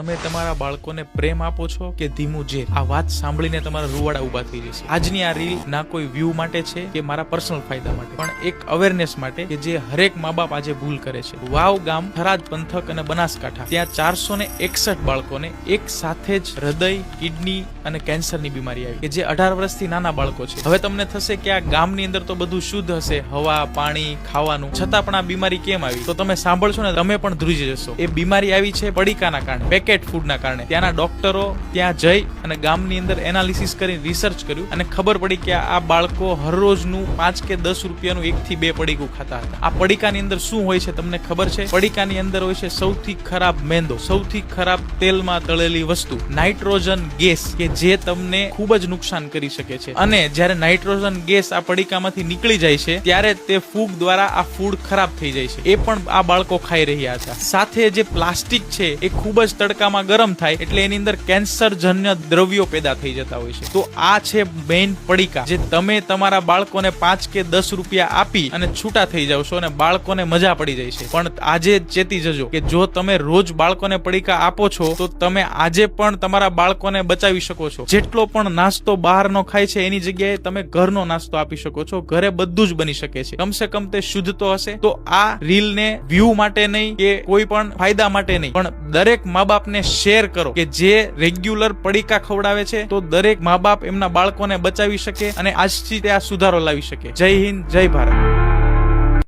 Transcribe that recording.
તમે તમારા બાળકોને પ્રેમ આપો છો કે ધીમું જે? આ વાત સાંભળીને તમારા રૂવાડા ઉભા થઈ જશે. આજની આ રીલ ના કોઈ વ્યૂ માટે છે કે મારા પર્સનલ ફાયદા માટે, પણ એક અવેરનેસ માટે કે જે હરેક મા બાપ આજે ભૂલ કરે છે. વાવ ગામ, થરાદ પંથક અને બનાસકાંઠા, ત્યાં 461 બાળકોને એક સાથે જ હૃદય, કિડની અને કેન્સરની બીમારી આવી, કે જે 18 વર્ષથી નાના બાળકો છે. હવે તમને થશે કે આ ગામની અંદર તો બધું શુદ્ધ હશે, હવા, પાણી, ખાવાનું, છતાં પણ આ બીમારી કેમ આવી? તો તમે સાંભળશો ને તમે પણ ધ્રુજી જશો. એ બીમારી આવી છે પડીકાના કારણે, પેકેટ ફૂડના કારણે. ત્યાંના ડોક્ટરો ત્યાં જઈ અને ગામની અંદર એનાલિસિસ કરી રિસર્ચ કર્યું અને ખબર પડી કે આ બાળકો હરરોજનું 5 કે 10 રૂપિયાનું 1 થી 2 પડીકું ખાતા હતા. આ પડીકાની અંદર શું હોય છે તમને ખબર છે? પડીકાની અંદર હોય છે સૌથી ખરાબ મેંદો, સૌથી ખરાબ તેલમાં તળેલી વસ્તુ, નાઇટ્રોજન ગેસ, કે જે તમને ખૂબ જ નુકસાન કરી શકે છે. અને જ્યારે નાઇટ્રોજન ગેસ આ પડીકામાંથી નીકળી જાય છે ત્યારે તે ફૂગ દ્વારા આ ફૂડ ખરાબ થઈ જાય છે. એ પણ આ બાળકો ખાઈ રહ્યા હતા. સાથે જે પ્લાસ્ટિક છે એ ખૂબ જ તડકામાં ગરમ થાય એટલે એની અંદર કેન્સરજન્ય દ્રવ્યો પેદા થઈ જતા હોય છે. તો આ છે મેઇન પડીકા, જે તમે તમારા બાળકોને 5 કે 10 રૂપિયા આપી અને છૂટા થઈ જાવ છો અને બાળકોને મજા પડી જાય છે. પણ આજે ચેતી જજો કે જો તમે રોજ બાળકોને પડીકા આપો છો તો તમે આજે પણ તમારા બાળકોને બચાવી શકો છો. જેટલો પણ નાસ્તો બહારનો ખાય છે એની જગ્યાએ તમે ઘરનો નાસ્તો આપી શકો છો. ઘરે બધું જ બની શકે છે. કમસે કમ તે શુદ્ધ તો હશે. તો આ રીલને વ્યૂ માટે નહીં કે કોઈ પણ ફાયદા માટે નહીં, પણ દરેક મા બાપને શેર કરો કે જે રેગ્યુલર પડીકા ખવડાવે છે, તો દરેક મા બાપ એમના બાળકોને બચાવી શકે અને આજથી તે આ સુધારો લાવી શકે. જય હિન્દ, જય ભારત.